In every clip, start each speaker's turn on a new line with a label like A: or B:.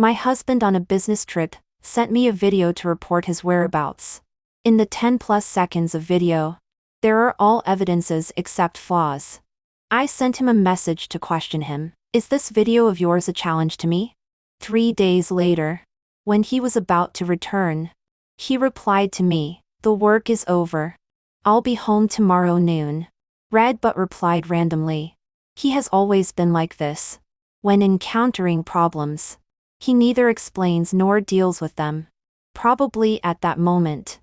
A: My husband on a business trip sent me a video to report his whereabouts. In the 10+ seconds of video, there are all evidences except flaws. I sent him a message to question him. Is this video of yours a challenge to me? 3 days later, when he was about to return, he replied to me, the work is over. I'll be home tomorrow noon. Read but replied randomly. He has always been like this. When encountering problems, he neither explains nor deals with them. Probably at that moment,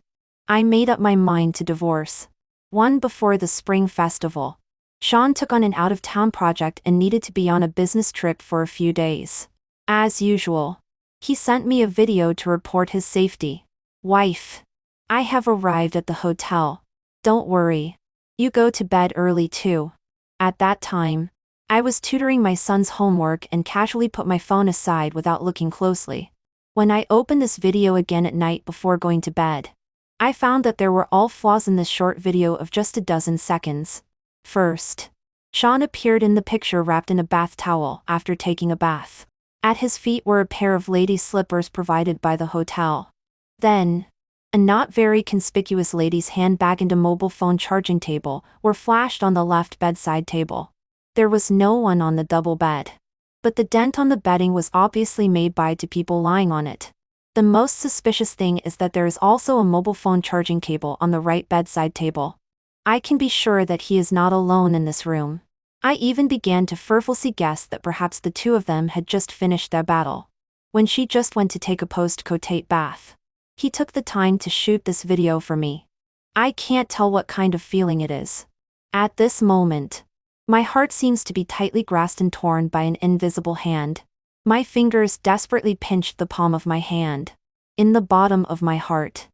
A: I made up my mind to divorce. One before the spring festival, Sean took on an out-of-town project and needed to be on a business trip for a few days. As usual, he sent me a video to report his safety. Wife, I have arrived at the hotel. Don't worry. You go to bed early too. At that time, I was tutoring my son's homework and casually put my phone aside without looking closely. When I opened this video again at night before going to bed, I found that there were all flaws in this short video of just a dozen seconds. First, Sean appeared in the picture wrapped in a bath towel after taking a bath. At his feet were a pair of ladies' slippers provided by the hotel. Then, a not very conspicuous lady's handbag and a mobile phone charging table were flashed on the left bedside table. There was no one on the double bed, but the dent on the bedding was obviously made by two people lying on it. The most suspicious thing is that there is also a mobile phone charging cable on the right bedside table. I can be sure that he is not alone in this room. I even began to fearfully guess that perhaps the two of them had just finished their battle. When she just went to take a post-coitate bath, he took the time to shoot this video for me. I can't tell what kind of feeling it is. At this moment, my heart seems to be tightly grasped and torn by an invisible hand. My fingers desperately pinched the palm of my hand. In the bottom of my heart,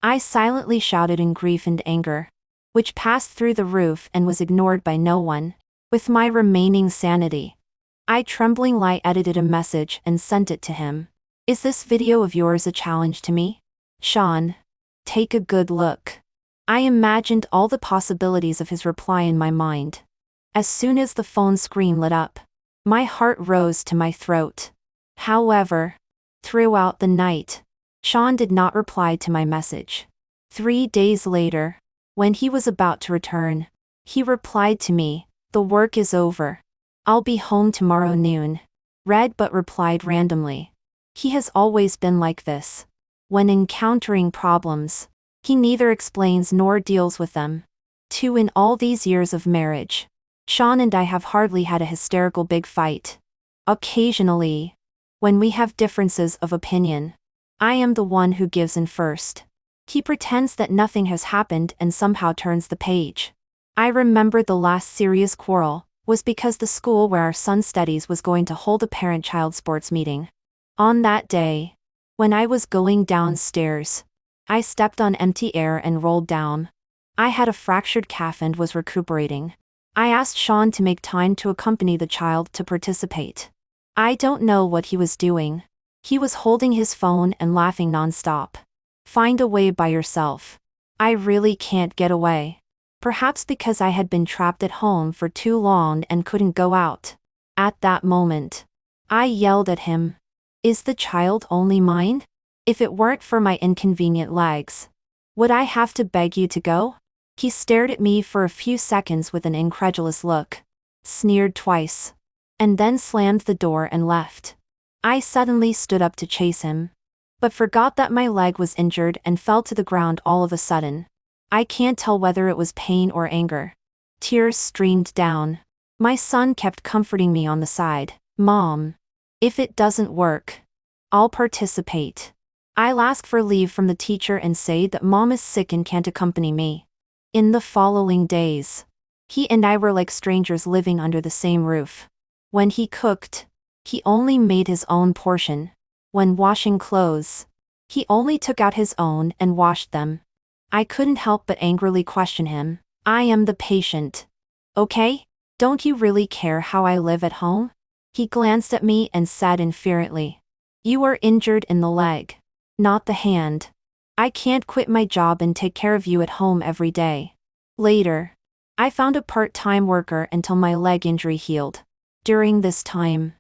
A: I silently shouted in grief and anger, which passed through the roof and was ignored by no one. With my remaining sanity, I tremblingly edited a message and sent it to him. Is this video of yours a challenge to me? Sean, take a good look. I imagined all the possibilities of his reply in my mind. As soon as the phone screen lit up, my heart rose to my throat. However, throughout the night, Sean did not reply to my message. 3 days later, when he was about to return, he replied to me, the work is over. I'll be home tomorrow noon. Read but replied randomly. He has always been like this. When encountering problems, he neither explains nor deals with them. 2 In all these years of marriage, Sean and I have hardly had a hysterical big fight. Occasionally, when we have differences of opinion, I am the one who gives in first. He pretends that nothing has happened and somehow turns the page. I remember the last serious quarrel was because the school where our son studies was going to hold a parent-child sports meeting. On that day, when I was going downstairs, I stepped on empty air and rolled down. I had a fractured calf and was recuperating. I asked Sean to make time to accompany the child to participate. I don't know what he was doing. He was holding his phone and laughing non-stop. Find a way by yourself. I really can't get away. Perhaps because I had been trapped at home for too long and couldn't go out. At that moment, I yelled at him. Is the child only mine? If it weren't for my inconvenient legs, would I have to beg you to go? He stared at me for a few seconds with an incredulous look, sneered twice, and then slammed the door and left. I suddenly stood up to chase him, but forgot that my leg was injured and fell to the ground all of a sudden. I can't tell whether it was pain or anger. Tears streamed down. My son kept comforting me on the side. Mom, if it doesn't work, I'll participate. I'll ask for leave from the teacher and say that Mom is sick and can't accompany me. In the following days, he and I were like strangers living under the same roof. When he cooked, he only made his own portion. When washing clothes, he only took out his own and washed them. I couldn't help but angrily question him. I am the patient. Okay? Don't you really care how I live at home? He glanced at me and said inferently, you are injured in the leg, not the hand. I can't quit my job and take care of you at home every day. Later, I found a part-time worker until my leg injury healed. During this time,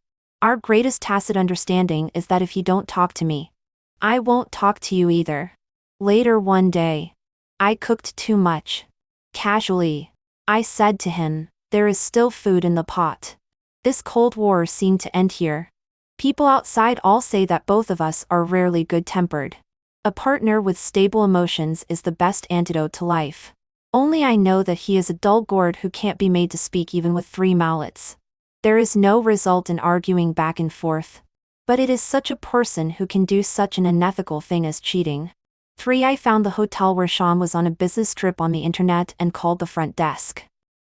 A: Our greatest tacit understanding is that if you don't talk to me, I won't talk to you either. Later one day, I cooked too much. Casually, I said to him, there is still food in the pot. This Cold War seemed to end here. People outside all say that both of us are rarely good-tempered. A partner with stable emotions is the best antidote to life. Only I know that he is a dull gourd who can't be made to speak even with 3 mallets. There is no result in arguing back and forth. But it is such a person who can do such an unethical thing as cheating. 3. I found the hotel where Sean was on a business trip on the internet and called the front desk.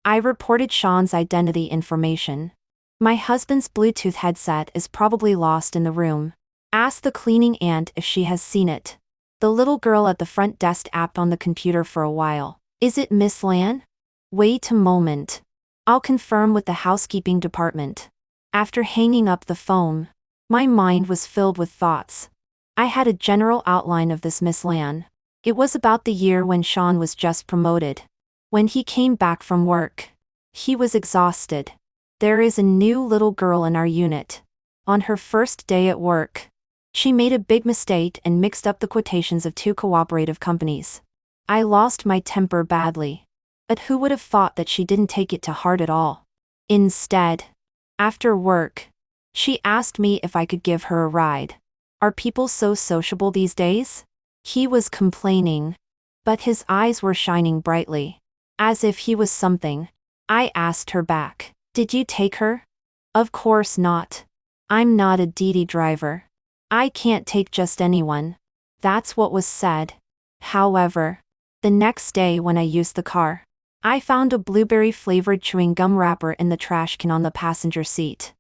A: I reported Sean's identity information. My husband's Bluetooth headset is probably lost in the room. Ask the cleaning aunt if she has seen it. The little girl at the front desk apped on the computer for a while. Is it Miss Lan? Wait a moment. I'll confirm with the housekeeping department. After hanging up the phone, my mind was filled with thoughts. I had a general outline of this Miss Lan. It was about the year when Sean was just promoted. When he came back from work, he was exhausted. There is a new little girl in our unit. On her first day at work, she made a big mistake and mixed up the quotations of 2 cooperative companies. I lost my temper badly. But who would have thought that she didn't take it to heart at all? Instead, after work, she asked me if I could give her a ride. Are people so sociable these days? He was complaining, but his eyes were shining brightly, as if he was something. I asked her back, did you take her? Of course not. I'm not a DD driver. I can't take just anyone. That's what was said. However, the next day when I used the car, I found a blueberry-flavored chewing gum wrapper in the trash can on the passenger seat.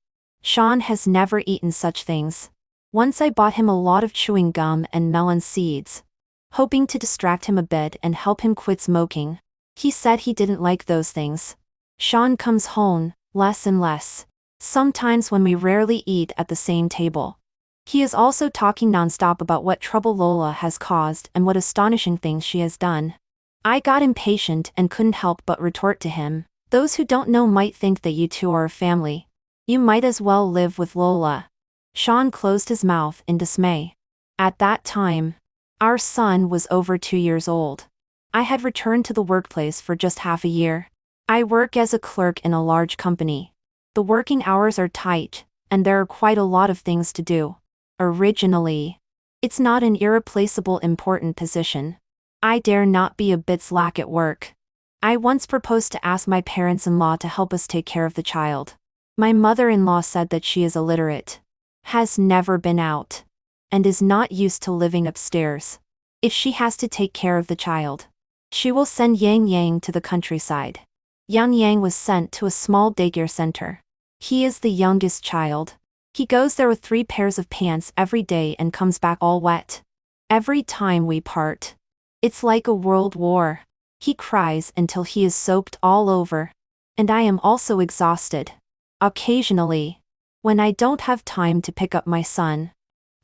A: Sean has never eaten such things. Once I bought him a lot of chewing gum and melon seeds, hoping to distract him a bit and help him quit smoking. He said he didn't like those things. Sean comes home, less and less. Sometimes when we rarely eat at the same table. He is also talking nonstop about what trouble Lola has caused and what astonishing things she has done. I got impatient and couldn't help but retort to him, those who don't know might think that you two are a family. You might as well live with Lola. Sean closed his mouth in dismay. At that time, our son was over 2 years old. I had returned to the workplace for just half a year. I work as a clerk in a large company. The working hours are tight, and there are quite a lot of things to do. Originally, it's not an irreplaceable important position. I dare not be a bit slack at work. I once proposed to ask my parents-in-law to help us take care of the child. My mother-in-law said that she is illiterate, has never been out, and is not used to living upstairs. If she has to take care of the child, she will send Yang Yang to the countryside. Yang Yang was sent to a small daycare center. He is the youngest child. He goes there with 3 pairs of pants every day and comes back all wet. Every time we part, it's like a world war. He cries until he is soaked all over. And I am also exhausted. Occasionally, when I don't have time to pick up my son,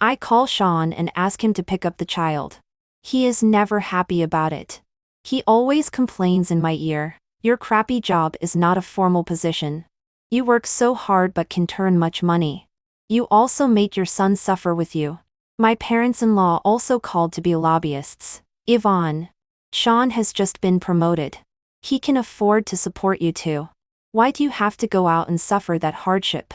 A: I call Sean and ask him to pick up the child. He is never happy about it. He always complains in my ear, your crappy job is not a formal position. You work so hard but can turn much money. You also make your son suffer with you. My parents-in-law also called to be lobbyists. Yvonne. Sean has just been promoted. He can afford to support you too. Why do you have to go out and suffer that hardship?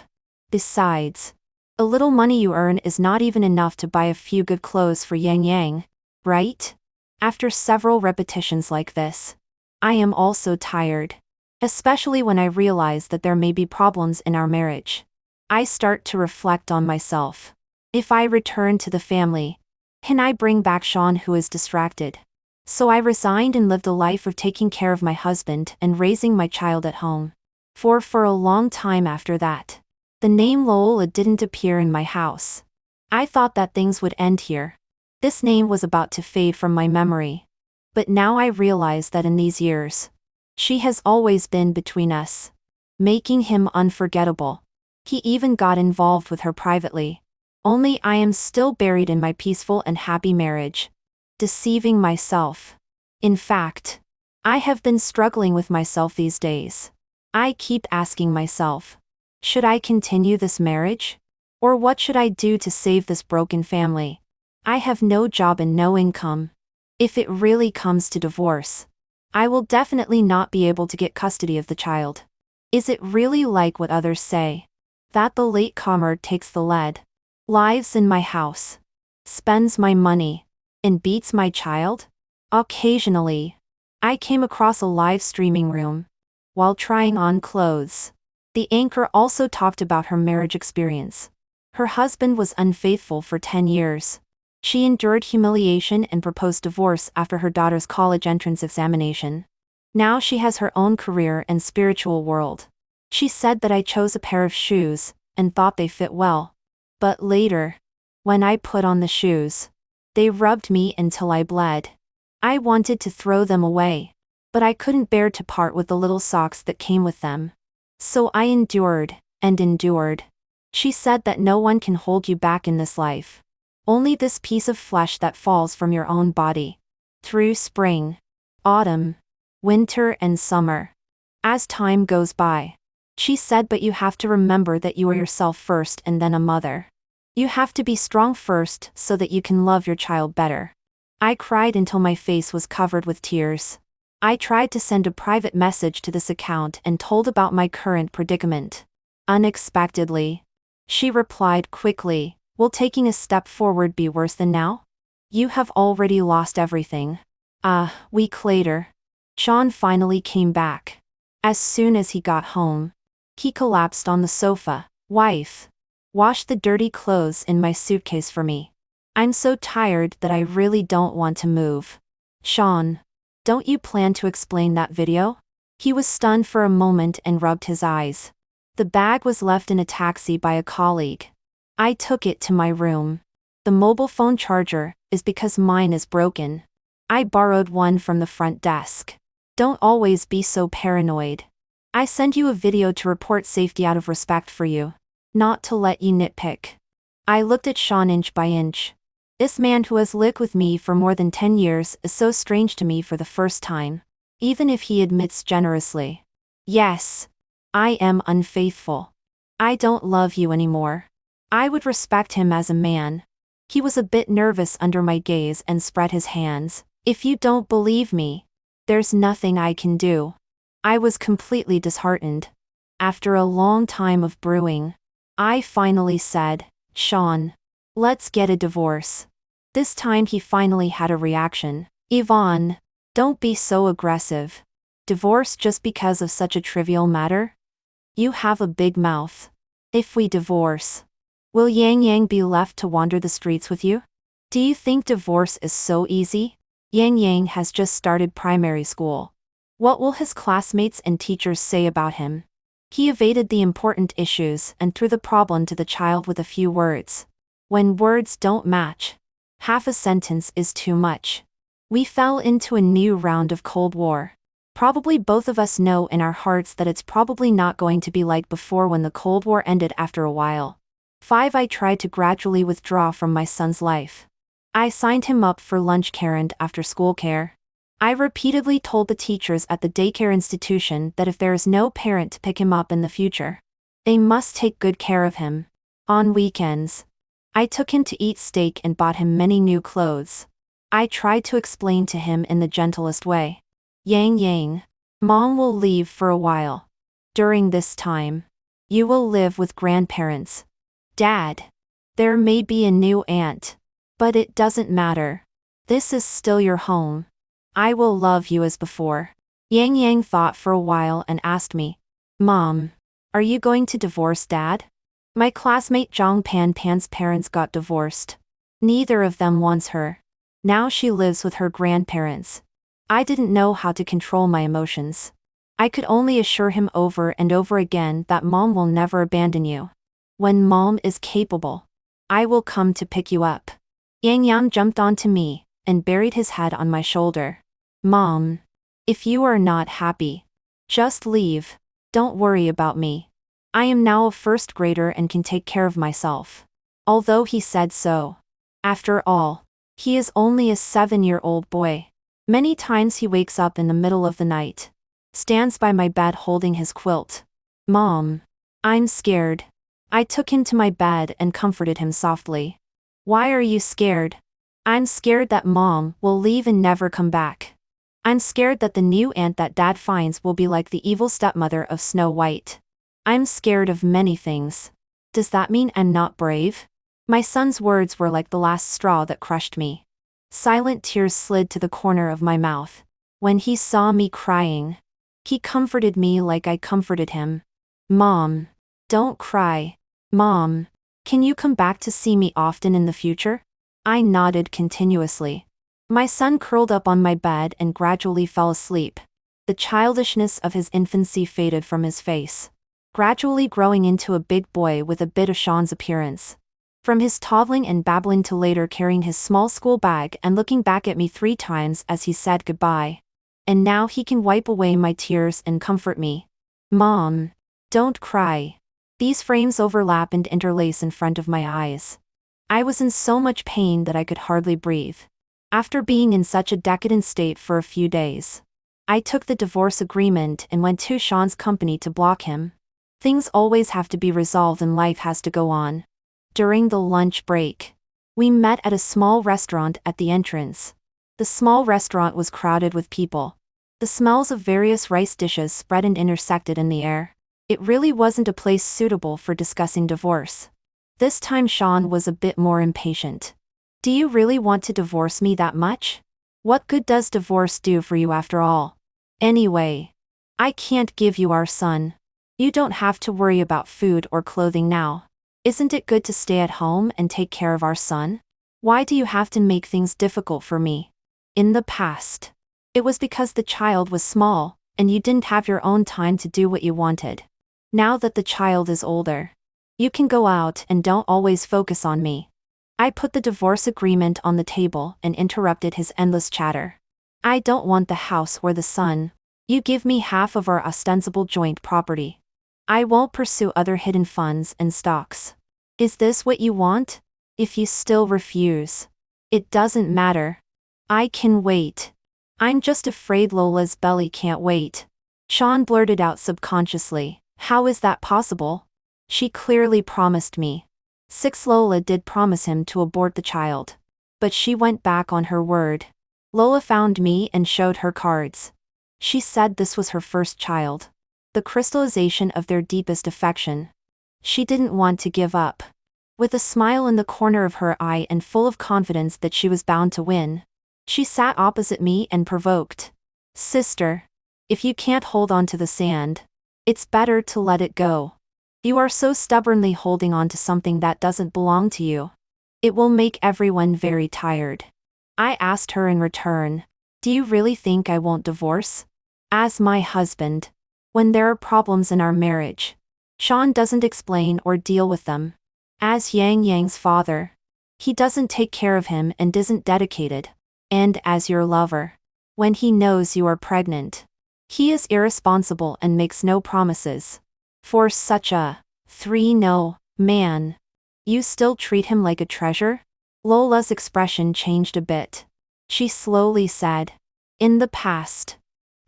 A: Besides, a little money you earn is not even enough to buy a few good clothes for Yang Yang, right? After several repetitions like this, I am also tired. Especially when I realize that there may be problems in our marriage. I start to reflect on myself. If I return to the family, can I bring back Sean who is distracted? So I resigned and lived a life of taking care of my husband and raising my child at home. For a long time after that, the name Lola didn't appear in my house. I thought that things would end here. This name was about to fade from my memory. But now I realize that in these years, she has always been between us, making him unforgettable. He even got involved with her privately. Only I am still buried in my peaceful and happy marriage. Deceiving myself. In fact, I have been struggling with myself these days. I keep asking myself, should I continue this marriage? Or what should I do to save this broken family? I have no job and no income. If it really comes to divorce, I will definitely not be able to get custody of the child. Is it really like what others say? That the latecomer takes the lead, lives in my house, spends my money, and beats my child? Occasionally, I came across a live streaming room while trying on clothes. The anchor also talked about her marriage experience. Her husband was unfaithful for 10 years. She endured humiliation and proposed divorce after her daughter's college entrance examination. Now she has her own career and spiritual world. She said that I chose a pair of shoes and thought they fit well. But later, when I put on the shoes, they rubbed me until I bled. I wanted to throw them away, but I couldn't bear to part with the little socks that came with them. So I endured and endured. She said that no one can hold you back in this life. Only this piece of flesh that falls from your own body. Through spring, autumn, winter and summer. As time goes by. She said, but you have to remember that you are yourself first and then a mother. You have to be strong first so that you can love your child better. I cried until my face was covered with tears. I tried to send a private message to this account and told about my current predicament. Unexpectedly, she replied quickly, will taking a step forward be worse than now? You have already lost everything. A week later, Sean finally came back. As soon as he got home, he collapsed on the sofa. Wife, wash the dirty clothes in my suitcase for me. I'm so tired that I really don't want to move. Sean, don't you plan to explain that video? He was stunned for a moment and rubbed his eyes. The bag was left in a taxi by a colleague. I took it to my room. The mobile phone charger is because mine is broken. I borrowed one from the front desk. Don't always be so paranoid. I send you a video to report safety out of respect for you, not to let you nitpick. I looked at Sean inch by inch. This man who has lived with me for more than 10 years is so strange to me for the first time. Even if he admits generously, yes, I am unfaithful. I don't love you anymore. I would respect him as a man. He was a bit nervous under my gaze and spread his hands. If you don't believe me, there's nothing I can do. I was completely disheartened. After a long time of brewing, I finally said, Sean, let's get a divorce. This time he finally had a reaction. Yvonne, don't be so aggressive. Divorce just because of such a trivial matter? You have a big mouth. If we divorce, will Yang Yang be left to wander the streets with you? Do you think divorce is so easy? Yang Yang has just started primary school. What will his classmates and teachers say about him? He evaded the important issues and threw the problem to the child with a few words. When words don't match, half a sentence is too much. We fell into a new round of Cold War. Probably both of us know in our hearts that it's probably not going to be like before when the Cold War ended after a while. 5. I tried to gradually withdraw from my son's life. I signed him up for lunch care and after-school care. I repeatedly told the teachers at the daycare institution that if there is no parent to pick him up in the future, they must take good care of him. On weekends, I took him to eat steak and bought him many new clothes. I tried to explain to him in the gentlest way. Yang Yang, Mom will leave for a while. During this time, you will live with grandparents. Dad, there may be a new aunt, but it doesn't matter. This is still your home. I will love you as before. Yang Yang thought for a while and asked me, Mom, are you going to divorce Dad? My classmate Zhang Pan's parents got divorced. Neither of them wants her. Now she lives with her grandparents. I didn't know how to control my emotions. I could only assure him over and over again that Mom will never abandon you. When Mom is capable, I will come to pick you up. Yang Yang jumped onto me and buried his head on my shoulder. Mom, if you are not happy, just leave. Don't worry about me. I am now a first grader and can take care of myself. Although he said so. After all, he is only a 7-year-old boy. Many times he wakes up in the middle of the night, stands by my bed holding his quilt. Mom, I'm scared. I took him to my bed and comforted him softly. Why are you scared? I'm scared that Mom will leave and never come back. I'm scared that the new aunt that Dad finds will be like the evil stepmother of Snow White. I'm scared of many things. Does that mean I'm not brave? My son's words were like the last straw that crushed me. Silent tears slid to the corner of my mouth. When he saw me crying, he comforted me like I comforted him. Mom, don't cry. Mom, can you come back to see me often in the future? I nodded continuously. My son curled up on my bed and gradually fell asleep. The childishness of his infancy faded from his face, gradually growing into a big boy with a bit of Sean's appearance. From his toddling and babbling to later carrying his small school bag and looking back at me 3 times as he said goodbye. And now he can wipe away my tears and comfort me. Mom, don't cry. These frames overlap and interlace in front of my eyes. I was in so much pain that I could hardly breathe. After being in such a decadent state for a few days, I took the divorce agreement and went to Sean's company to block him. Things always have to be resolved and life has to go on. During the lunch break, we met at a small restaurant at the entrance. The small restaurant was crowded with people. The smells of various rice dishes spread and intersected in the air. It really wasn't a place suitable for discussing divorce. This time Sean was a bit more impatient. Do you really want to divorce me that much? What good does divorce do for you after all? Anyway, I can't give you our son. You don't have to worry about food or clothing now. Isn't it good to stay at home and take care of our son? Why do you have to make things difficult for me? In the past, it was because the child was small, and you didn't have your own time to do what you wanted. Now that the child is older, you can go out and don't always focus on me. I put the divorce agreement on the table and interrupted his endless chatter. I don't want the house or the son. You give me half of our ostensible joint property. I won't pursue other hidden funds and stocks. Is this what you want? If you still refuse, it doesn't matter. I can wait. I'm just afraid Lola's belly can't wait. Sean blurted out subconsciously. How is that possible? She clearly promised me. 6 Lola did promise him to abort the child. But she went back on her word. Lola found me and showed her cards. She said this was her first child. The crystallization of their deepest affection. She didn't want to give up. With a smile in the corner of her eye and full of confidence that she was bound to win, she sat opposite me and provoked. Sister, if you can't hold on to the sand, it's better to let it go. You are so stubbornly holding on to something that doesn't belong to you. It will make everyone very tired. I asked her in return, do you really think I won't divorce? As my husband, when there are problems in our marriage, Sean doesn't explain or deal with them. As Yang Yang's father, he doesn't take care of him and isn't dedicated. And as your lover, when he knows you are pregnant, he is irresponsible and makes no promises. For such a 3-no man, you still treat him like a treasure? Lola's expression changed a bit. She slowly said, in the past,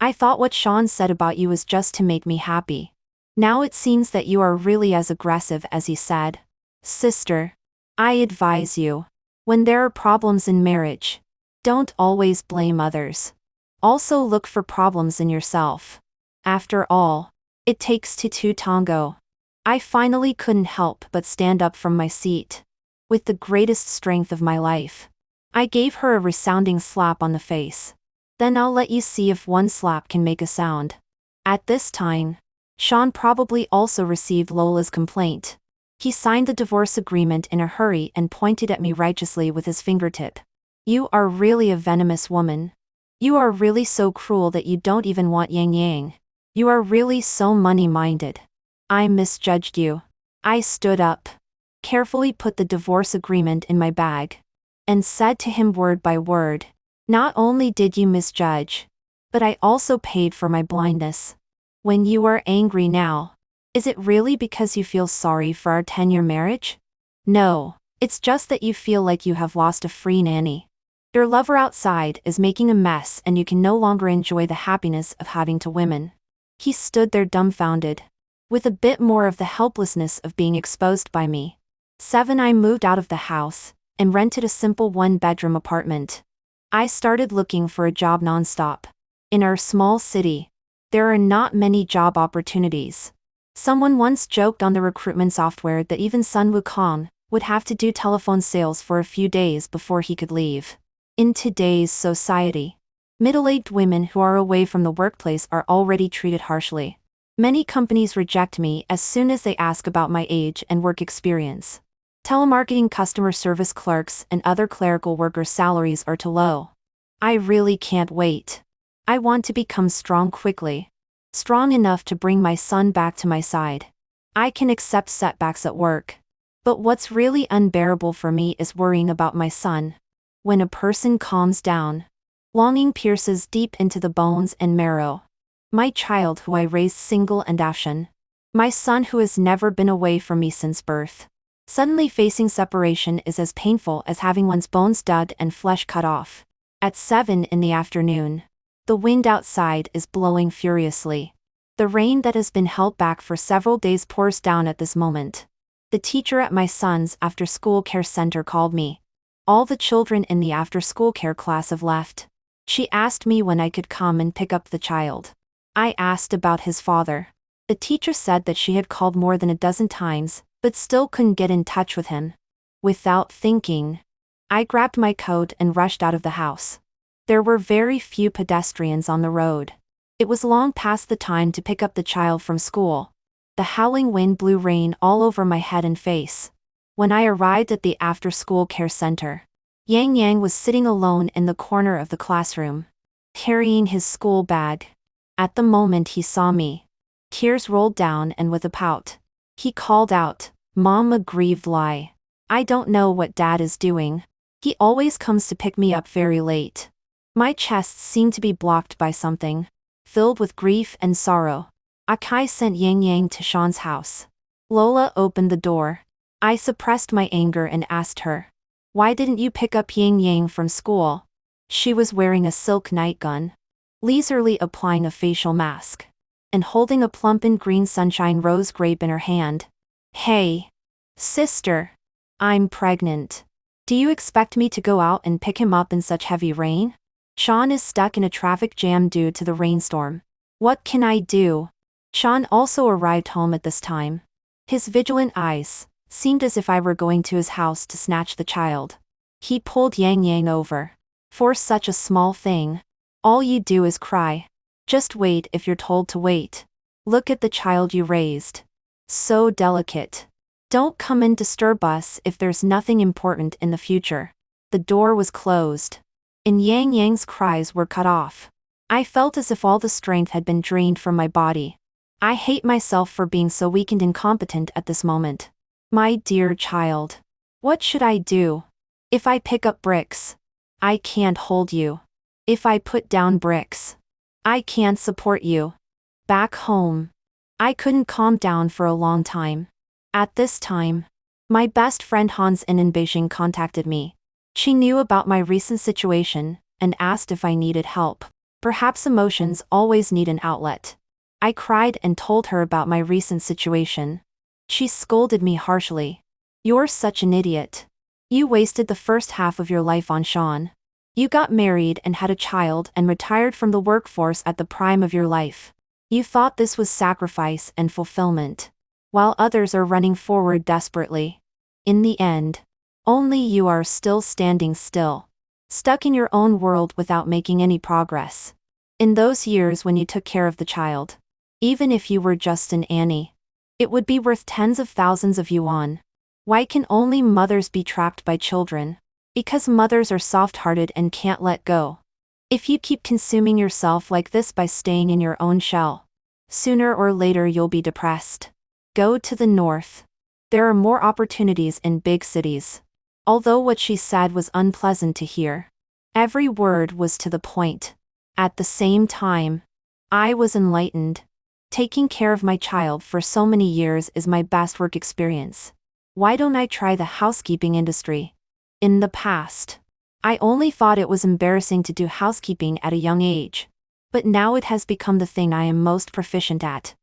A: I thought what Sean said about you was just to make me happy. Now it seems that you are really as aggressive as he said. Sister, I advise you, when there are problems in marriage, don't always blame others. Also look for problems in yourself. After all, it takes two to tango. I finally couldn't help but stand up from my seat. With the greatest strength of my life, I gave her a resounding slap on the face. Then I'll let you see if one slap can make a sound. At this time, Sean probably also received Lola's complaint. He signed the divorce agreement in a hurry and pointed at me righteously with his fingertip. You are really a venomous woman. You are really so cruel that you don't even want Yang Yang. You are really so money-minded. I misjudged you. I stood up, carefully put the divorce agreement in my bag, and said to him word by word, not only did you misjudge, but I also paid for my blindness. When you are angry now, is it really because you feel sorry for our 10-year marriage? No, it's just that you feel like you have lost a free nanny. Your lover outside is making a mess and you can no longer enjoy the happiness of having 2 women. He stood there dumbfounded. with a bit more of the helplessness of being exposed by me. 7. I moved out of the house and rented a simple one-bedroom apartment. I started looking for a job nonstop. In our small city, there are not many job opportunities. Someone once joked on the recruitment software that even Sun Wukong would have to do telephone sales for a few days before he could leave. In today's society, middle-aged women who are away from the workplace are already treated harshly. Many companies reject me as soon as they ask about my age and work experience. Telemarketing customer service clerks and other clerical workers' salaries are too low. I really can't wait. I want to become strong quickly. Strong enough to bring my son back to my side. I can accept setbacks at work. But what's really unbearable for me is worrying about my son. When a person calms down, longing pierces deep into the bones and marrow. My child who I raised single and Afshan. My son who has never been away from me since birth. Suddenly facing separation is as painful as having one's bones dug and flesh cut off. At 7 in the afternoon. The wind outside is blowing furiously. The rain that has been held back for several days pours down at this moment. The teacher at my son's after-school care center called me. All the children in the after-school care class have left. She asked me when I could come and pick up the child. I asked about his father. The teacher said that she had called more than a dozen times, but still couldn't get in touch with him. Without thinking, I grabbed my coat and rushed out of the house. There were very few pedestrians on the road. It was long past the time to pick up the child from school. The howling wind blew rain all over my head and face. When I arrived at the after-school care center, Yang Yang was sitting alone in the corner of the classroom, carrying his school bag. At the moment he saw me, tears rolled down and with a pout, he called out, "Mom, a grieved lie. I don't know what Dad is doing. He always comes to pick me up very late." My chest seemed to be blocked by something. Filled with grief and sorrow, Akai sent Yang Yang to Sean's house. Lola opened the door. I suppressed my anger and asked her, "Why didn't you pick up Yang Yang from school?" She was wearing a silk nightgown, leisurely applying a facial mask, and holding a plump and green sunshine rose grape in her hand. "Hey, sister. I'm pregnant. Do you expect me to go out and pick him up in such heavy rain? Sean is stuck in a traffic jam due to the rainstorm. What can I do?" Sean also arrived home at this time. His vigilant eyes seemed as if I were going to his house to snatch the child. He pulled Yang Yang over. "For such a small thing, all you do is cry. Just wait if you're told to wait. Look at the child you raised. So delicate. Don't come and disturb us if there's nothing important in the future." The door was closed, and Yang Yang's cries were cut off. I felt as if all the strength had been drained from my body. I hate myself for being so weak and incompetent at this moment. My dear child. What should I do? If I pick up bricks, I can't hold you. If I put down bricks, I can't support you. Back home, I couldn't calm down for a long time. At this time, my best friend Hans in Beijing contacted me. She knew about my recent situation and asked if I needed help. Perhaps emotions always need an outlet. I cried and told her about my recent situation. She scolded me harshly. "You're such an idiot. You wasted the first half of your life on Sean. You got married and had a child and retired from the workforce at the prime of your life. You thought this was sacrifice and fulfillment, while others are running forward desperately. In the end, only you are still standing still, stuck in your own world without making any progress. In those years when you took care of the child, even if you were just an Annie, it would be worth tens of thousands of yuan. Why can only mothers be trapped by children? Because mothers are soft-hearted and can't let go. If you keep consuming yourself like this by staying in your own shell, sooner or later you'll be depressed. Go to the north. There are more opportunities in big cities." Although what she said was unpleasant to hear, every word was to the point. At the same time, I was enlightened. Taking care of my child for so many years is my best work experience. Why don't I try the housekeeping industry? In the past, I only thought it was embarrassing to do housekeeping at a young age. But now it has become the thing I am most proficient at.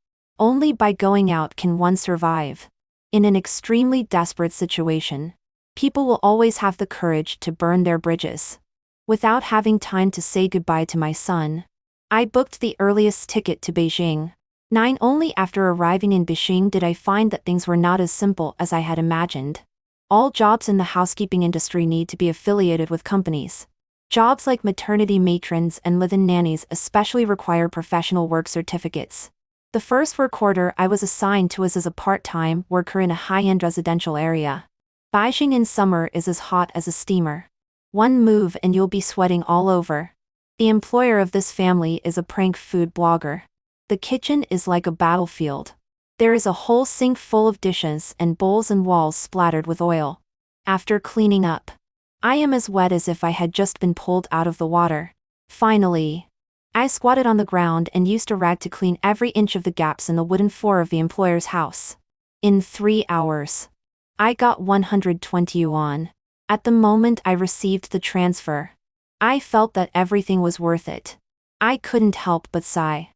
A: Only by going out can one survive. In an extremely desperate situation, people will always have the courage to burn their bridges. Without having time to say goodbye to my son, I booked the earliest ticket to Beijing. Only after arriving in Beijing did I find that things were not as simple as I had imagined. All jobs in the housekeeping industry need to be affiliated with companies. Jobs like maternity matrons and live-in nannies especially require professional work certificates. The first work order I was assigned to was as a part-time worker in a high-end residential area. Beijing in summer is as hot as a steamer. One move and you'll be sweating all over. The employer of this family is a prank food blogger. The kitchen is like a battlefield. There is a whole sink full of dishes and bowls and walls splattered with oil. After cleaning up, I am as wet as if I had just been pulled out of the water. Finally, I squatted on the ground and used a rag to clean every inch of the gaps in the wooden floor of the employer's house. In 3 hours, I got 120 yuan. At the moment I received the transfer, I felt that everything was worth it. I couldn't help but sigh.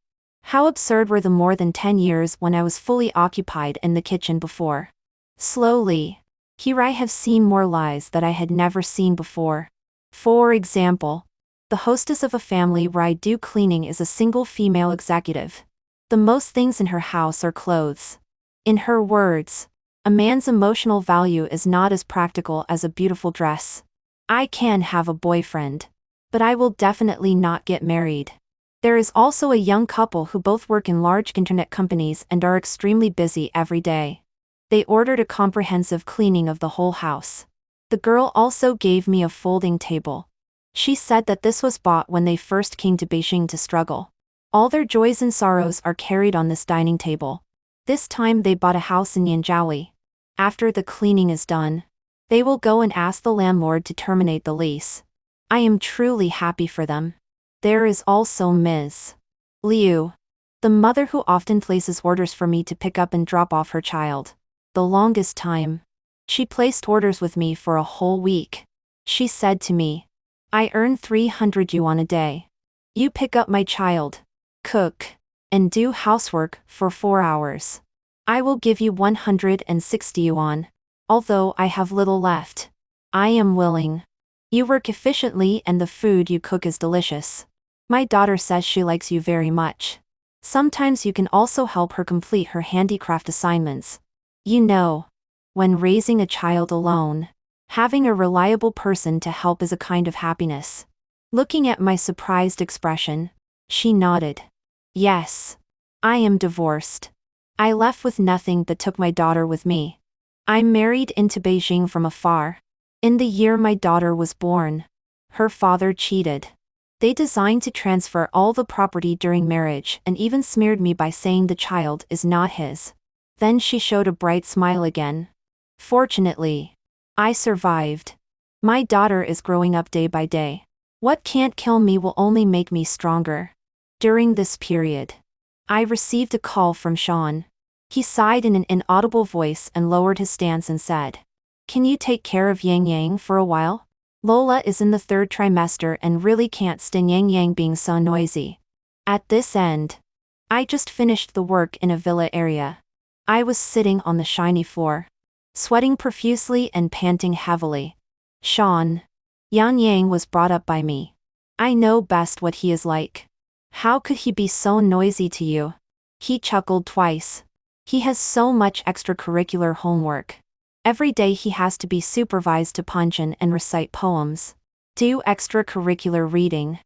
A: How absurd were the more than 10 years when I was fully occupied in the kitchen before. Slowly, here I have seen more lives that I had never seen before. For example, the hostess of a family where I do cleaning is a single female executive. The most things in her house are clothes. In her words, a man's emotional value is not as practical as a beautiful dress. I can have a boyfriend, but I will definitely not get married. There is also a young couple who both work in large internet companies and are extremely busy every day. They ordered a comprehensive cleaning of the whole house. The girl also gave me a folding table. She said that this was bought when they first came to Beijing to struggle. All their joys and sorrows are carried on this dining table. This time they bought a house in Yanzhou. After the cleaning is done, they will go and ask the landlord to terminate the lease. I am truly happy for them. There is also Ms. Liu, the mother who often places orders for me to pick up and drop off her child. The longest time, she placed orders with me for a whole week. She said to me, I earn 300 yuan a day. You pick up my child, cook, and do housework for 4 hours. I will give you 160 yuan. Although I have little left, I am willing. You work efficiently and the food you cook is delicious. My daughter says she likes you very much. Sometimes you can also help her complete her handicraft assignments. You know, when raising a child alone, having a reliable person to help is a kind of happiness. Looking at my surprised expression, she nodded. Yes. I am divorced. I left with nothing but took my daughter with me. I married into Beijing from afar. In the year my daughter was born, her father cheated. They designed to transfer all the property during marriage and even smeared me by saying the child is not his. Then she showed a bright smile again. Fortunately, I survived. My daughter is growing up day by day. What can't kill me will only make me stronger. During this period, I received a call from Sean. He sighed in an inaudible voice and lowered his stance and said, Can you take care of Yang Yang for a while? Lola is in the 3rd trimester and really can't stand Yang Yang being so noisy. At this end, I just finished the work in a villa area. I was sitting on the shiny floor, sweating profusely and panting heavily. Sean, Yang Yang was brought up by me. I know best what he is like. How could he be so noisy to you? He chuckled twice. He has so much extracurricular homework. Every day he has to be supervised to punch and recite poems, do extracurricular reading,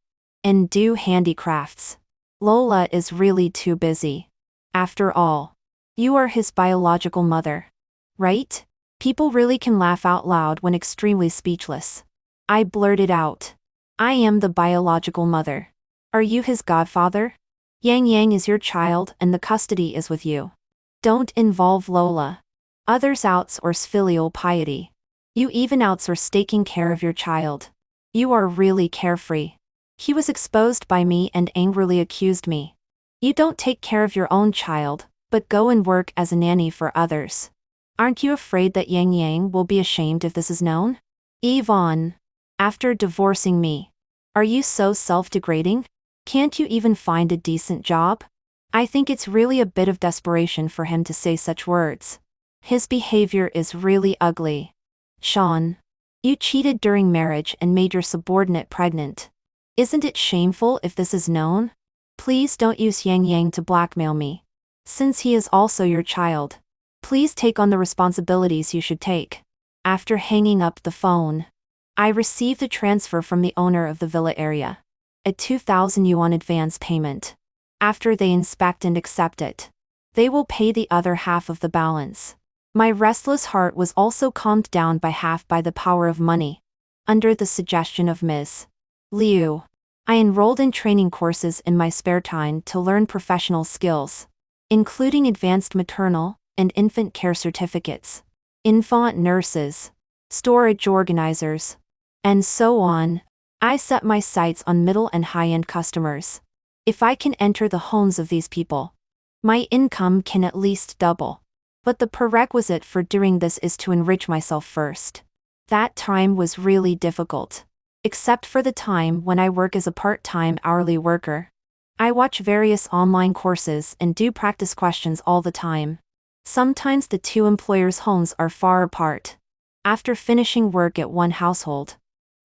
A: and do handicrafts. Lola is really too busy. After all, you are his biological mother, right? People really can laugh out loud when extremely speechless. I blurted out. I am the biological mother. Are you his godfather? Yang Yang is your child and the custody is with you. Don't involve Lola. Others outsource filial piety. You even outsource taking care of your child. You are really carefree. He was exposed by me and angrily accused me. You don't take care of your own child, but go and work as a nanny for others. Aren't you afraid that Yang Yang will be ashamed if this is known? Yvonne, after divorcing me, are you so self-degrading? Can't you even find a decent job? I think it's really a bit of desperation for him to say such words. His behavior is really ugly. Sean. You cheated during marriage and made your subordinate pregnant. Isn't it shameful if this is known? Please don't use Yang Yang to blackmail me. Since he is also your child, please take on the responsibilities you should take. After hanging up the phone, I received a transfer from the owner of the villa area. A 2,000 yuan advance payment. After they inspect and accept it, they will pay the other half of the balance. My restless heart was also calmed down by half by the power of money. Under the suggestion of Ms. Liu, I enrolled in training courses in my spare time to learn professional skills, including advanced maternal and infant care certificates, infant nurses, storage organizers, and so on. I set my sights on middle and high-end customers. If I can enter the homes of these people, my income can at least double. But the prerequisite for doing this is to enrich myself first. That time was really difficult. Except for the time when I work as a part-time hourly worker. I watch various online courses and do practice questions all the time. Sometimes the two employers' homes are far apart. After finishing work at one household,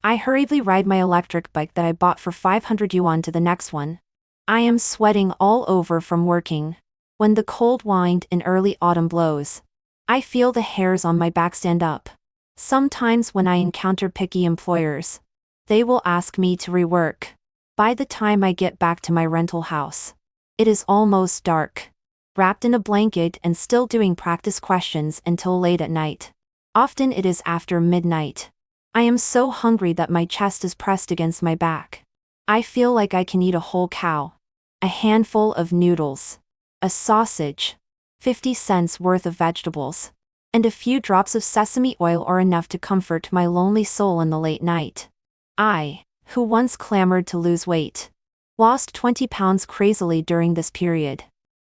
A: I hurriedly ride my electric bike that I bought for 500 yuan to the next one. I am sweating all over from working. When the cold wind in early autumn blows, I feel the hairs on my back stand up. Sometimes when I encounter picky employers, they will ask me to rework. By the time I get back to my rental house, it is almost dark. Wrapped in a blanket and still doing practice questions until late at night. Often it is after midnight. I am so hungry that my chest is pressed against my back. I feel like I can eat a whole cow. A handful of noodles. A sausage. 50 cents worth of vegetables. And a few drops of sesame oil are enough to comfort my lonely soul in the late night. I, who once clamored to lose weight, lost 20 pounds crazily during this period.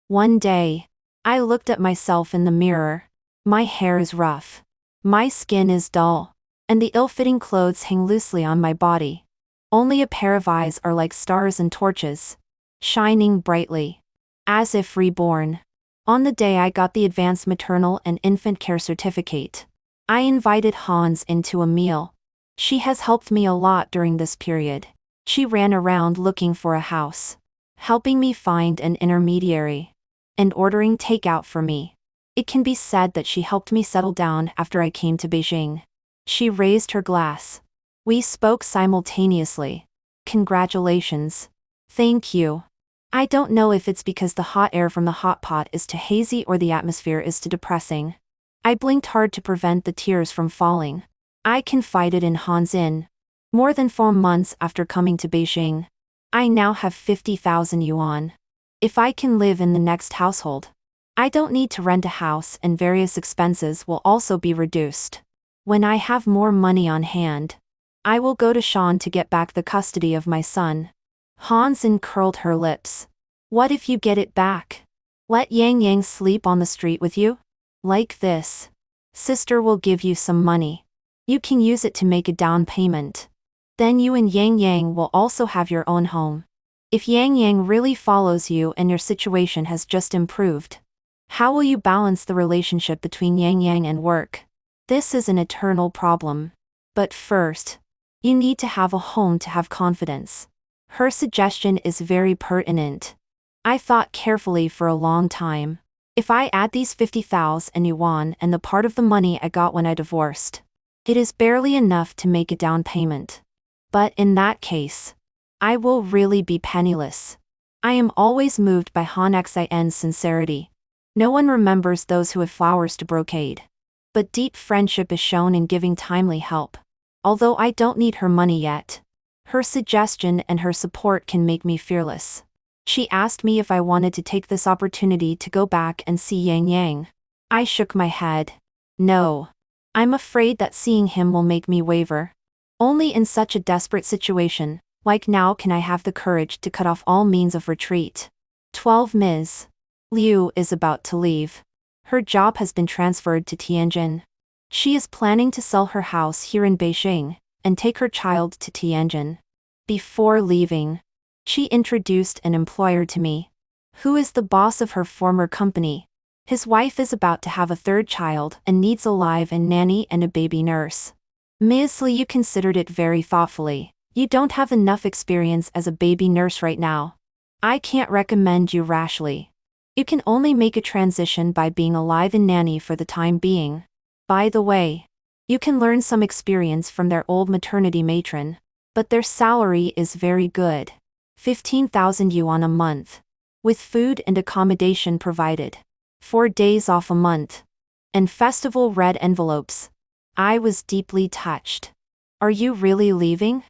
A: One day, I looked at myself in the mirror. My hair is rough. My skin is dull. And the ill-fitting clothes hang loosely on my body. Only a pair of eyes are like stars and torches, shining brightly, as if reborn. On the day I got the advanced maternal and infant care certificate, I invited Hans into a meal. She has helped me a lot during this period. She ran around looking for a house, helping me find an intermediary, and ordering takeout for me. It can be said that she helped me settle down after I came to Beijing. She raised her glass. We spoke simultaneously. Congratulations. Thank you. I don't know if it's because the hot air from the hot pot is too hazy or the atmosphere is too depressing. I blinked hard to prevent the tears from falling. I confided in Hans in. More than 4 months after coming to Beijing, I now have 50,000 yuan. If I can live in the next household, I don't need to rent a house and various expenses will also be reduced. When I have more money on hand, I will go to Sean to get back the custody of my son. Hansen curled her lips. What if you get it back? Let Yang Yang sleep on the street with you? Like this. Sister will give you some money. You can use it to make a down payment. Then you and Yang Yang will also have your own home. If Yang Yang really follows you and your situation has just improved, how will you balance the relationship between Yang Yang and work? This is an eternal problem. But first, you need to have a home to have confidence. Her suggestion is very pertinent. I thought carefully for a long time. If I add these 50,000 yuan and the part of the money I got when I divorced, it is barely enough to make a down payment. But in that case, I will really be penniless. I am always moved by Han Xin's sincerity. No one remembers those who have flowers to brocade. But deep friendship is shown in giving timely help. Although I don't need her money yet, her suggestion and her support can make me fearless. She asked me if I wanted to take this opportunity to go back and see Yang Yang. I shook my head. No. I'm afraid that seeing him will make me waver. Only in such a desperate situation, like now, can I have the courage to cut off all means of retreat. 12 Ms. Liu is about to leave. Her job has been transferred to Tianjin. She is planning to sell her house here in Beijing and take her child to Tianjin. Before leaving, she introduced an employer to me, Who is the boss of her former company? His wife is about to have a third child and needs a live-in nanny and a baby nurse. Ms. Lee, you considered it very thoughtfully. You don't have enough experience as a baby nurse right now. I can't recommend you rashly. You can only make a transition by being a live-in nanny for the time being. By the way, you can learn some experience from their old maternity matron, but their salary is very good. 15,000 yuan a month. With food and accommodation provided. 4 days off a month. And festival red envelopes. I was deeply touched. Are you really leaving?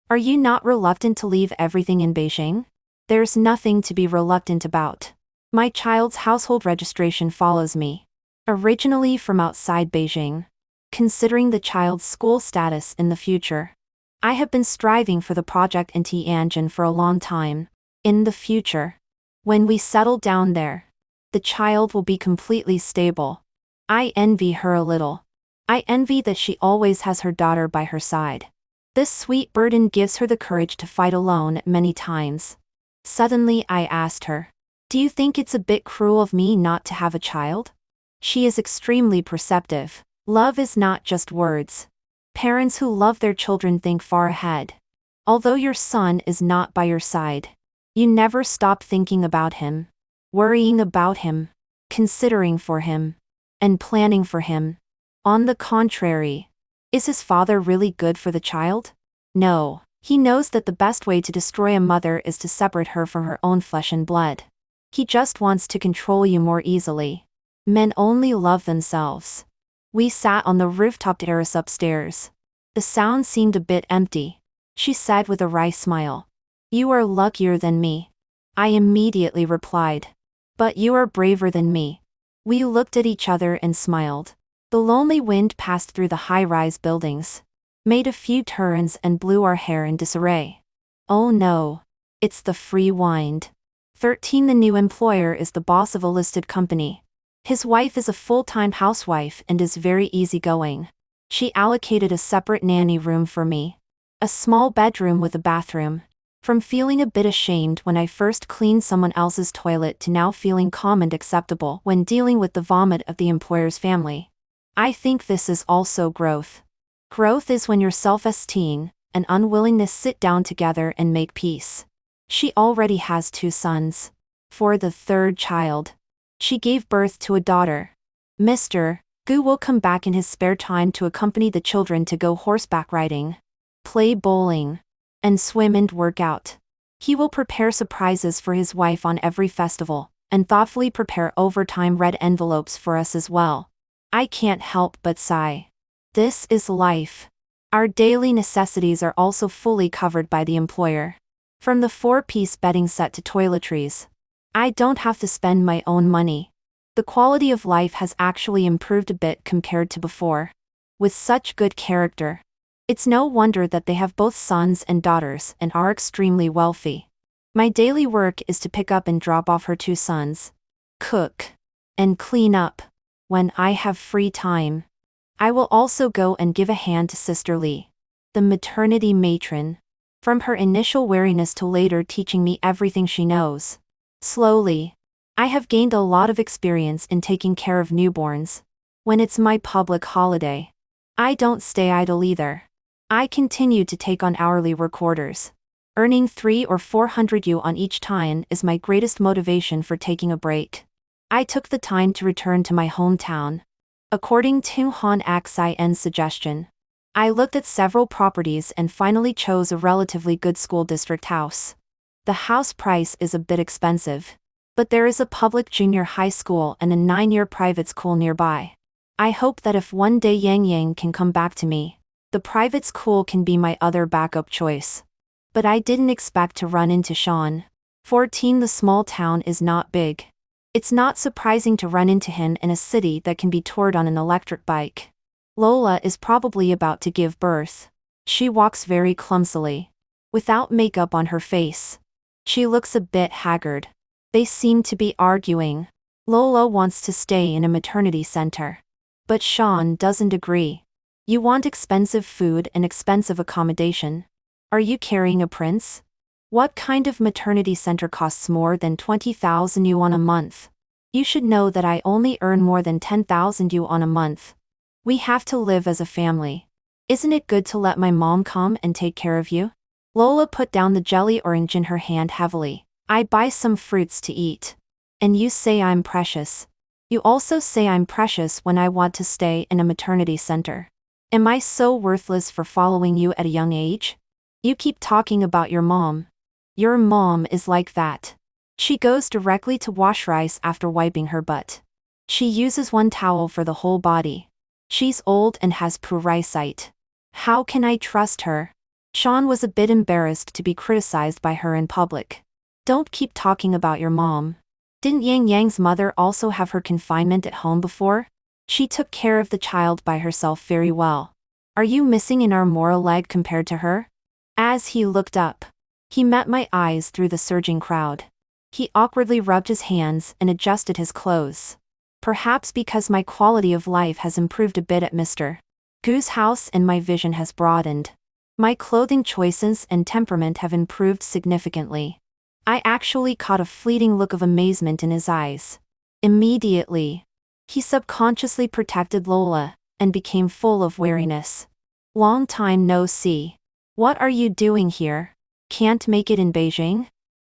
A: Are you not reluctant to leave everything in Beijing? There's nothing to be reluctant about. My child's household registration follows me. Originally from outside Beijing. Considering the child's school status in the future. I have been striving for the project in Tianjin for a long time. In the future. When we settle down there, the child will be completely stable. I envy her a little. I envy that she always has her daughter by her side. This sweet burden gives her the courage to fight alone many times. Suddenly I asked her, "Do you think it's a bit cruel of me not to have a child?" She is extremely perceptive. Love is not just words. Parents who love their children think far ahead. Although your son is not by your side, you never stop thinking about him, worrying about him, considering for him, and planning for him. On the contrary, is his father really good for the child? No, he knows that the best way to destroy a mother is to separate her from her own flesh and blood. He just wants to control you more easily. Men only love themselves. We sat on the rooftop terrace upstairs. The sound seemed a bit empty. She said with a wry smile, "You are luckier than me." I immediately replied, "But you are braver than me." We looked at each other and smiled. The lonely wind passed through the high-rise buildings, made a few turns and blew our hair in disarray. Oh no. It's the free wind. 13. The new employer is the boss of a listed company. His wife is a full-time housewife and is very easygoing. She allocated a separate nanny room for me. A small bedroom with a bathroom. From feeling a bit ashamed when I first cleaned someone else's toilet to now feeling calm and acceptable when dealing with the vomit of the employer's family. I think this is also growth. Growth is when your self-esteem and unwillingness sit down together and make peace. She already has 2 sons. For the third child, she gave birth to a daughter. Mr. Gu will come back in his spare time to accompany the children to go horseback riding, play bowling, and swim and work out. He will prepare surprises for his wife on every festival, and thoughtfully prepare overtime red envelopes for us as well. I can't help but sigh. This is life. Our daily necessities are also fully covered by the employer. From the 4-piece bedding set to toiletries. I don't have to spend my own money. The quality of life has actually improved a bit compared to before. With such good character, it's no wonder that they have both sons and daughters and are extremely wealthy. My daily work is to pick up and drop off her 2 sons, cook, and clean up. When I have free time, I will also go and give a hand to Sister Lee, the maternity matron. From her initial wariness to later teaching me everything she knows. Slowly, I have gained a lot of experience in taking care of newborns. When it's my public holiday, I don't stay idle either. I continue to take on hourly work orders. Earning 300 or 400 yuan each time is my greatest motivation for taking a break. I took the time to return to my hometown. According to Han Xian's suggestion, I looked at several properties and finally chose a relatively good school district house. The house price is a bit expensive, but there is a public junior high school and a 9-year private school nearby. I hope that if one day Yang Yang can come back to me, the private school can be my other backup choice. But I didn't expect to run into Sean. 14. The small town is not big. It's not surprising to run into him in a city that can be toured on an electric bike. Lola is probably about to give birth. She walks very clumsily, without makeup on her face. She looks a bit haggard. They seem to be arguing. Lola wants to stay in a maternity center. But Sean doesn't agree. You want expensive food and expensive accommodation. Are you carrying a prince? What kind of maternity center costs more than 20,000 yuan a month? You should know that I only earn more than 10,000 yuan a month. We have to live as a family. Isn't it good to let my mom come and take care of you? Lola put down the jelly orange in her hand heavily. I buy some fruits to eat. And you say I'm precious. You also say I'm precious when I want to stay in a maternity center. Am I so worthless for following you at a young age? You keep talking about your mom. Your mom is like that. She goes directly to wash rice after wiping her butt. She uses one towel for the whole body. She's old and has poor eyesight. How can I trust her? Sean was a bit embarrassed to be criticized by her in public. Don't keep talking about your mom. Didn't Yang Yang's mother also have her confinement at home before? She took care of the child by herself very well. Are you missing an arm or a leg compared to her? As he looked up, he met my eyes through the surging crowd. He awkwardly rubbed his hands and adjusted his clothes. Perhaps because my quality of life has improved a bit at Mr. Gu's house and my vision has broadened. My clothing choices and temperament have improved significantly. I actually caught a fleeting look of amazement in his eyes. Immediately, he subconsciously protected Lola and became full of wariness. Long time no see. What are you doing here? Can't make it in Beijing?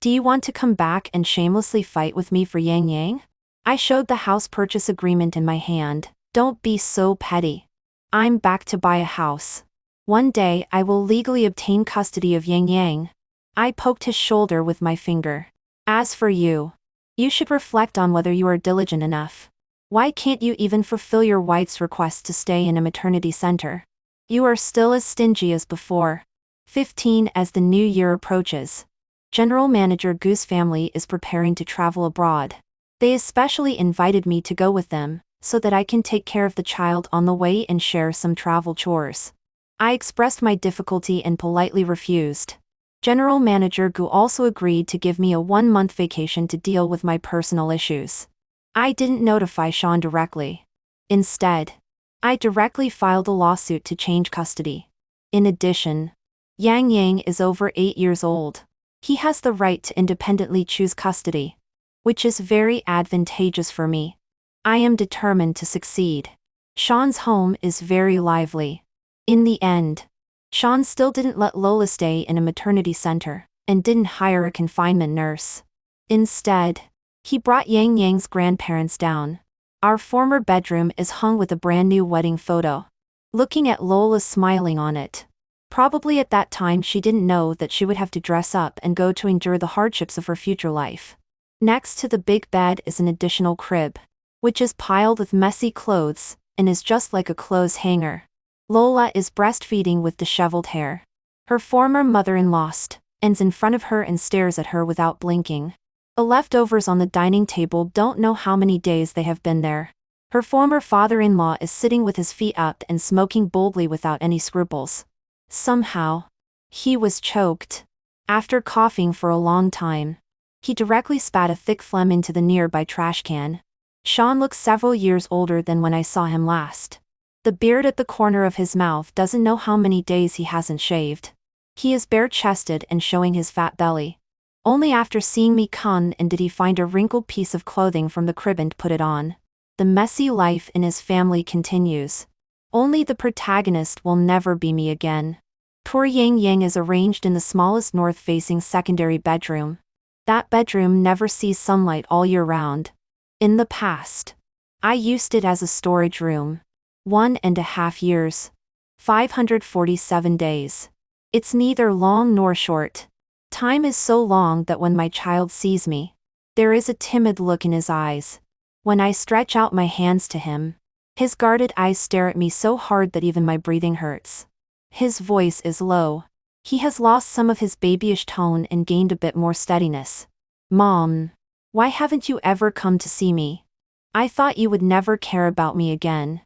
A: Do you want to come back and shamelessly fight with me for Yang Yang? I showed the house purchase agreement in my hand. Don't be so petty. I'm back to buy a house. One day I will legally obtain custody of Yang Yang. I poked his shoulder with my finger. As for you, you should reflect on whether you are diligent enough. Why can't you even fulfill your wife's request to stay in a maternity center? You are still as stingy as before. 15 As the new year approaches, General Manager Gu's family is preparing to travel abroad. They especially invited me to go with them, so that I can take care of the child on the way and share some travel chores. I expressed my difficulty and politely refused. General Manager Gu also agreed to give me a 1-month vacation to deal with my personal issues. I didn't notify Sean directly. Instead, I directly filed a lawsuit to change custody. In addition, Yang Yang is over 8 years old. He has the right to independently choose custody, which is very advantageous for me. I am determined to succeed. Sean's home is very lively. In the end, Sean still didn't let Lola stay in a maternity center, and didn't hire a confinement nurse. Instead, he brought Yang Yang's grandparents down. Our former bedroom is hung with a brand new wedding photo. Looking at Lola smiling on it. Probably at that time she didn't know that she would have to dress up and go to endure the hardships of her future life. Next to the big bed is an additional crib, which is piled with messy clothes, and is just like a clothes hanger. Lola is breastfeeding with disheveled hair. Her former mother-in-law stands in front of her and stares at her without blinking. The leftovers on the dining table don't know how many days they have been there. Her former father-in-law is sitting with his feet up and smoking boldly without any scruples. Somehow, he was choked. After coughing for a long time, he directly spat a thick phlegm into the nearby trash can. Sean looks several years older than when I saw him last. The beard at the corner of his mouth doesn't know how many days he hasn't shaved. He is bare-chested and showing his fat belly. Only after seeing me come in did he find a wrinkled piece of clothing from the crib and put it on. The messy life in his family continues. Only the protagonist will never be me again. Poor Yang Yang is arranged in the smallest north-facing secondary bedroom. That bedroom never sees sunlight all year round. In the past, I used it as a storage room. 1.5 years. 547 days. It's neither long nor short. Time is so long that when my child sees me, there is a timid look in his eyes. When I stretch out my hands to him, his guarded eyes stare at me so hard that even my breathing hurts. His voice is low. He has lost some of his babyish tone and gained a bit more steadiness. Mom, why haven't you ever come to see me? I thought you would never care about me again.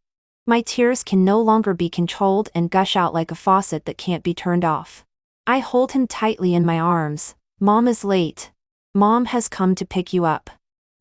A: My tears can no longer be controlled and gush out like a faucet that can't be turned off. I hold him tightly in my arms. Mom is late. Mom has come to pick you up.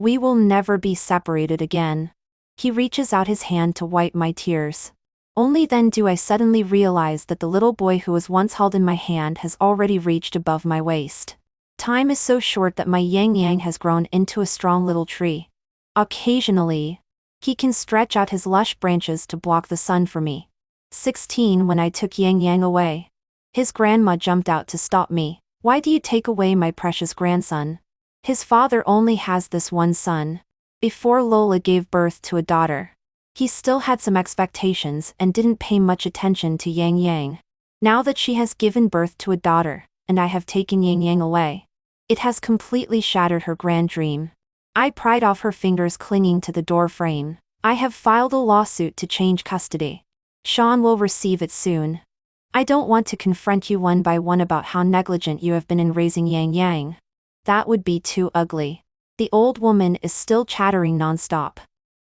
A: We will never be separated again. He reaches out his hand to wipe my tears. Only then do I suddenly realize that the little boy who was once held in my hand has already reached above my waist. Time is so short that my yang yang has grown into a strong little tree. Occasionally, he can stretch out his lush branches to block the sun for me. 16 When I took Yang Yang away, his grandma jumped out to stop me. Why do you take away my precious grandson? His father only has this one son. Before Lola gave birth to a daughter, he still had some expectations and didn't pay much attention to Yang Yang. Now that she has given birth to a daughter, and I have taken Yang Yang away, it has completely shattered her grand dream. I pried off her fingers clinging to the door frame. I have filed a lawsuit to change custody. Sean will receive it soon. I don't want to confront you one by one about how negligent you have been in raising Yang Yang. That would be too ugly. The old woman is still chattering nonstop.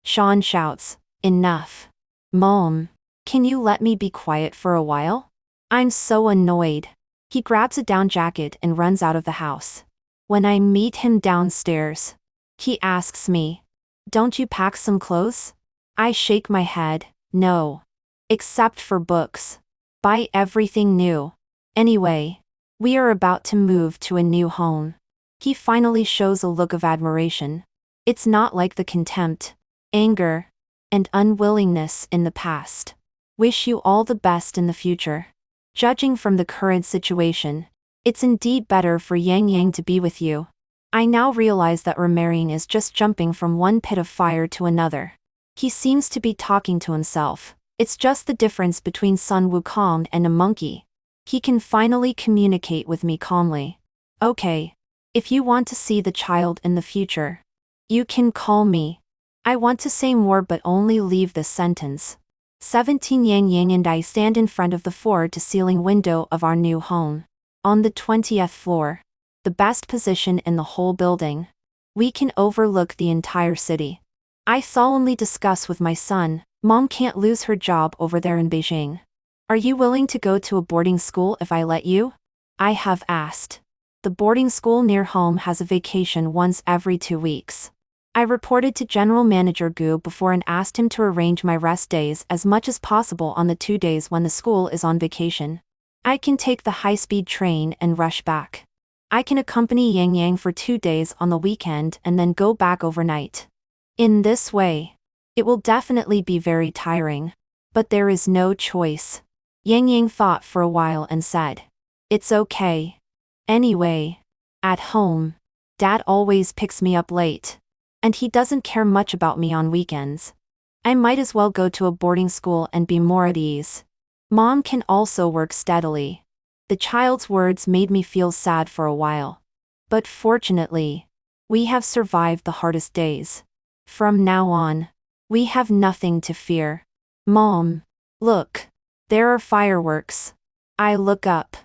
A: Sean shouts, "Enough. Mom, can you let me be quiet for a while? I'm so annoyed." He grabs a down jacket and runs out of the house. When I meet him downstairs, he asks me, "Don't you pack some clothes?" I shake my head, "No. Except for books. Buy everything new. Anyway, we are about to move to a new home." He finally shows a look of admiration. It's not like the contempt, anger, and unwillingness in the past. "Wish you all the best in the future. Judging from the current situation, it's indeed better for Yang Yang to be with you. I now realize that remarrying is just jumping from one pit of fire to another." He seems to be talking to himself. It's just the difference between Sun Wukong and a monkey. He can finally communicate with me calmly. "Okay. If you want to see the child in the future, you can call me." I want to say more but only leave this sentence. 17 Yang Yang and I stand in front of the floor-to-ceiling window of our new home. On the 20th floor, the best position in the whole building, we can overlook the entire city. I solemnly discuss with my son, "Mom can't lose her job over there in Beijing. Are you willing to go to a boarding school if I let you?" I have asked. The boarding school near home has a vacation once every 2 weeks. I reported to General Manager Gu before and asked him to arrange my rest days as much as possible on the 2 days when the school is on vacation. I can take the high-speed train and rush back. I can accompany Yang Yang for 2 days on the weekend and then go back overnight. In this way, it will definitely be very tiring, but there is no choice. Yang Yang thought for a while and said, "It's okay. Anyway, at home, Dad always picks me up late, and he doesn't care much about me on weekends. I might as well go to a boarding school and be more at ease. Mom can also work steadily." The child's words made me feel sad for a while. But fortunately, we have survived the hardest days. From now on, we have nothing to fear. "Mom, look. There are fireworks." I look up.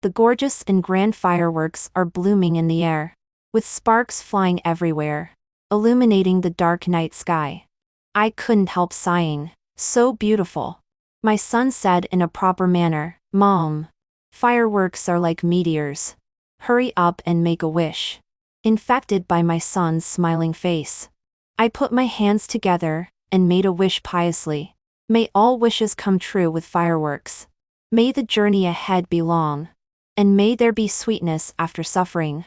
A: The gorgeous and grand fireworks are blooming in the air, with sparks flying everywhere, illuminating the dark night sky. I couldn't help sighing. "So beautiful." My son said in a proper manner, "Mom, fireworks are like meteors. Hurry up and make a wish." Infected by my son's smiling face, I put my hands together and made a wish piously. "May all wishes come true with fireworks. May the journey ahead be long. And may there be sweetness after suffering."